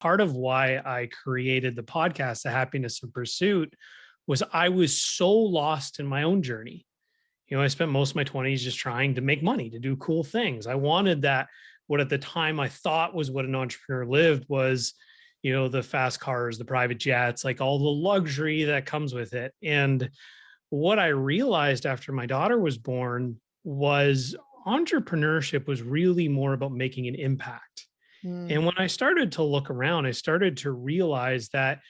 part of why I created the podcast, The Happiness of Pursuit, was I was so lost in my own journey. I spent most of my 20s just trying to make money, to do cool things. I wanted that, what at the time I thought was what an entrepreneur lived was, the fast cars, the private jets, like all the luxury that comes with it. And what I realized after my daughter was born was entrepreneurship was really more about making an impact. Mm. And when I started to look around, I started to realize that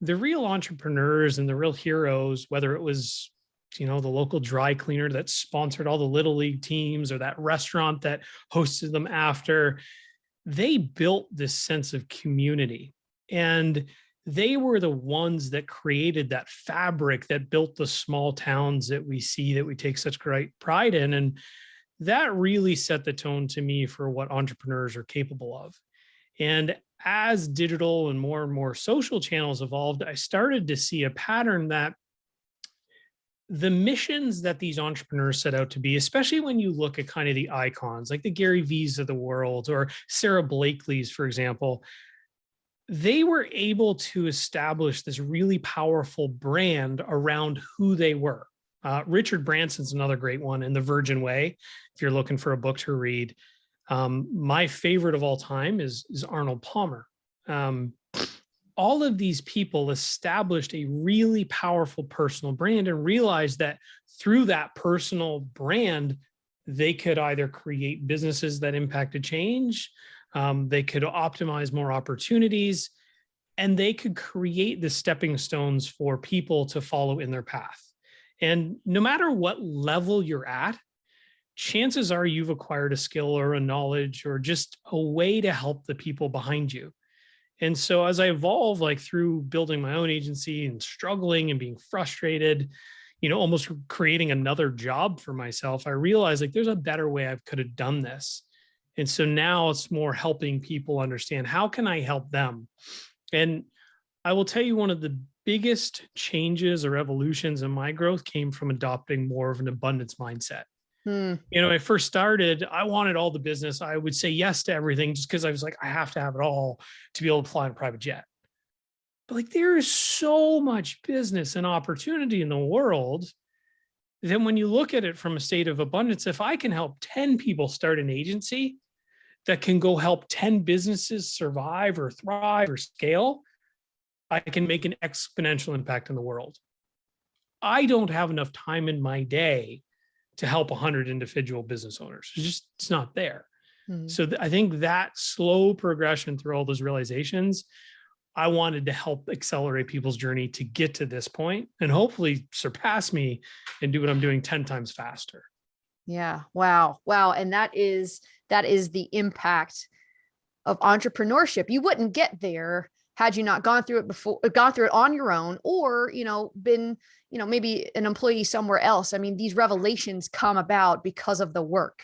the real entrepreneurs and the real heroes, whether it was, the local dry cleaner that sponsored all the little league teams or that restaurant that hosted them after, they built this sense of community. And they were the ones that created that fabric that built the small towns that we see, that we take such great pride in. And that really set the tone to me for what entrepreneurs are capable of. And as digital and more social channels evolved, I started to see a pattern that the missions that these entrepreneurs set out to be, especially when you look at kind of the icons like the Gary V's of the world or Sarah Blakely's, for example, they were able to establish this really powerful brand around who they were. Richard Branson's another great one in The Virgin Way, if you're looking for a book to read. My favorite of all time is Arnold Palmer. All of these people established a really powerful personal brand and realized that through that personal brand, they could either create businesses that impacted change, they could optimize more opportunities, and they could create the stepping stones for people to follow in their path. And no matter what level you're at, chances are you've acquired a skill or a knowledge or just a way to help the people behind you. And so as I evolve, like through building my own agency and struggling and being frustrated, almost creating another job for myself, I realized like there's a better way I could have done this. And so now it's more helping people understand, how can I help them? And I will tell you, one of the biggest changes or evolutions in my growth came from adopting more of an abundance mindset. Mm. When I first started, I wanted all the business. I would say yes to everything just because I was like, I have to have it all to be able to fly on a private jet. But like, there is so much business and opportunity in the world that when you look at it from a state of abundance, if I can help 10 people start an agency that can go help 10 businesses survive or thrive or scale, I can make an exponential impact in the world. I don't have enough time in my day to help 100 individual business owners. It's not there. Mm. So I think that slow progression through all those realizations, I wanted to help accelerate people's journey to get to this point and hopefully surpass me and do what I'm doing 10 times faster. Yeah. Wow. Wow. And that is the impact of entrepreneurship. You wouldn't get there had you not gone through it on your own, or, been, maybe an employee somewhere else. I mean, these revelations come about because of the work.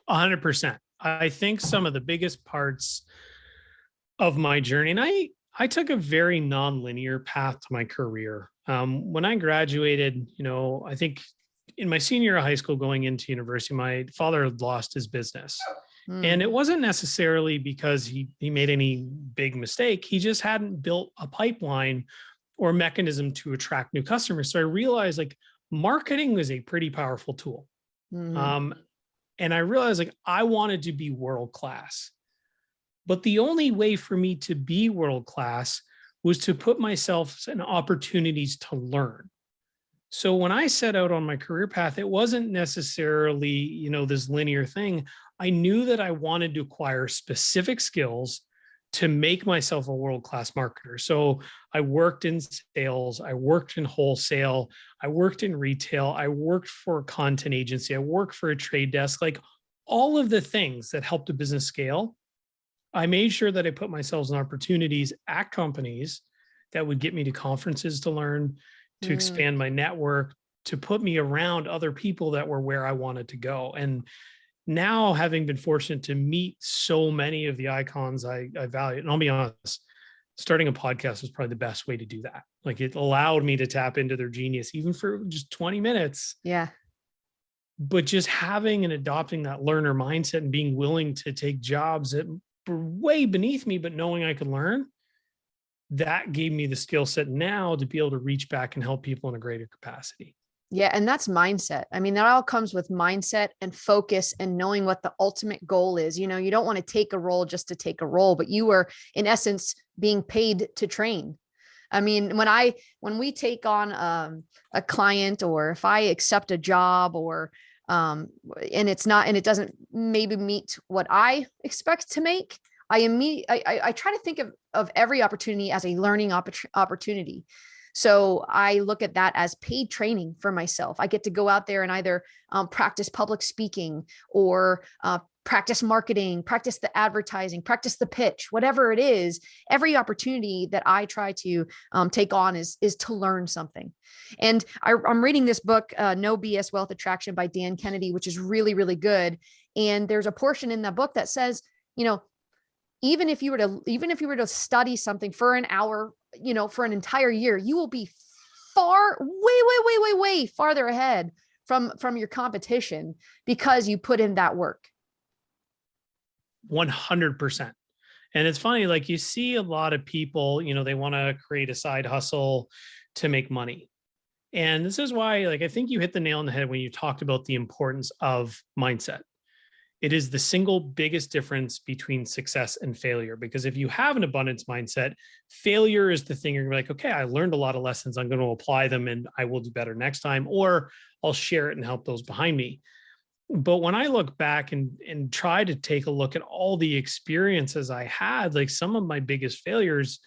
100%. I think some of the biggest parts of my journey, and I took a very non-linear path to my career. When I graduated, I think in my senior year of high school going into university, my father had lost his business. And it wasn't necessarily because he made any big mistake. He just hadn't built a pipeline or mechanism to attract new customers. So I realized like marketing was a pretty powerful tool. Mm. And I realized like I wanted to be world-class. But the only way for me to be world-class was to put myself in opportunities to learn. So when I set out on my career path, it wasn't necessarily, this linear thing. I knew that I wanted to acquire specific skills to make myself a world-class marketer. So I worked in sales, I worked in wholesale, I worked in retail, I worked for a content agency, I worked for a trade desk, like all of the things that helped a business scale. I made sure that I put myself in opportunities at companies that would get me to conferences to learn, to expand my network, to put me around other people that were where I wanted to go. And now, having been fortunate to meet so many of the icons I value, and I'll be honest, starting a podcast was probably the best way to do that. Like it allowed me to tap into their genius, even for just 20 minutes. Yeah. But just having and adopting that learner mindset and being willing to take jobs that way beneath me, but knowing I could learn, that gave me the skill set now to be able to reach back and help people in a greater capacity. Yeah. And that's mindset. I mean, that all comes with mindset and focus and knowing what the ultimate goal is. You don't want to take a role just to take a role, but you are in essence being paid to train. I mean, when we take on a client, or if I accept a job, or and it doesn't maybe meet what I expect to make, I try to think of every opportunity as a learning opportunity. So I look at that as paid training for myself. I get to go out there and either practice public speaking, or practice marketing, practice the advertising, practice the pitch, whatever it is. Every opportunity that I try to take on is to learn something. And I'm reading this book, No BS Wealth Attraction by Dan Kennedy, which is really, really good. And there's a portion in that book that says, even if you were to study something for an hour, for an entire year, you will be way farther ahead from your competition because you put in that work. 100%. And it's funny, like you see a lot of people, they want to create a side hustle to make money. And this is why, I think you hit the nail on the head when you talked about the importance of mindset. It is the single biggest difference between success and failure, because if you have an abundance mindset, failure is the thing you're gonna be like, okay, I learned a lot of lessons. I'm going to apply them and I will do better next time, or I'll share it and help those behind me. But when I look back and try to take a look at all the experiences I had, like some of my biggest failures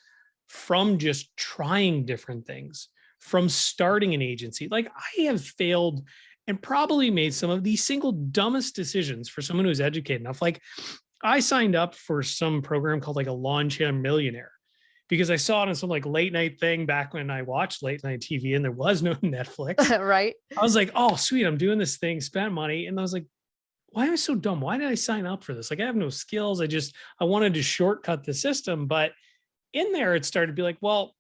from just trying different things, from starting an agency, like I have failed and probably made some of the single dumbest decisions for someone who's educated enough. Like I signed up for some program called like a Lawn Chair Millionaire because I saw it on some like late night thing back when I watched late night TV and there was no Netflix. Right. I was like, oh, sweet. I'm doing this thing, spent money. And I was like, why am I so dumb? Why did I sign up for this? Like I have no skills. I wanted to shortcut the system. But in there, it started to be like, well,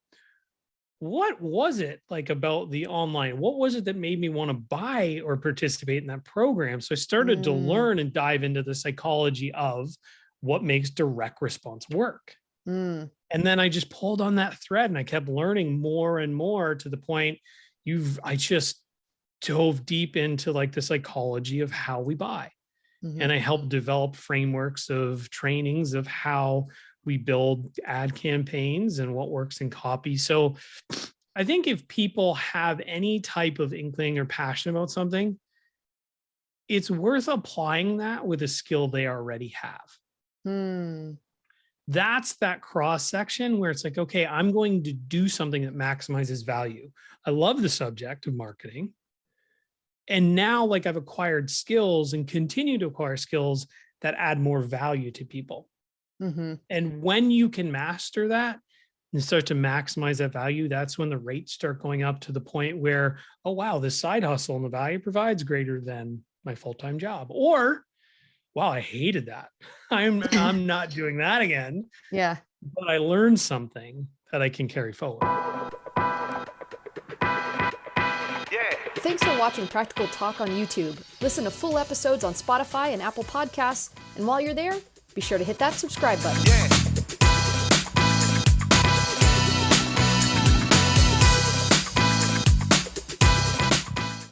what was it like about the online? What was it that made me want to buy or participate in that program? So I started to learn and dive into the psychology of what makes direct response work. And then I just pulled on that thread and I kept learning more and more to the point I just dove deep into like the psychology of how we buy. And I helped develop frameworks of trainings of how we build ad campaigns and what works in copy. So I think if people have any type of inkling or passion about something, it's worth applying that with a skill they already have. That's that cross section where it's like, okay, I'm going to do something that maximizes value. I love the subject of marketing. And now like I've acquired skills and continue to acquire skills that add more value to people. And when you can master that and start to maximize that value, that's when the rates start going up to the point where, oh, wow, this side hustle and the value provides greater than my full-time job. Or, wow, I hated that. I'm not doing that again. Yeah. But I learned something that I can carry forward. Thanks for watching Practical Talk on YouTube. Listen to full episodes on Spotify and Apple Podcasts. And while you're there, be sure to hit that subscribe button.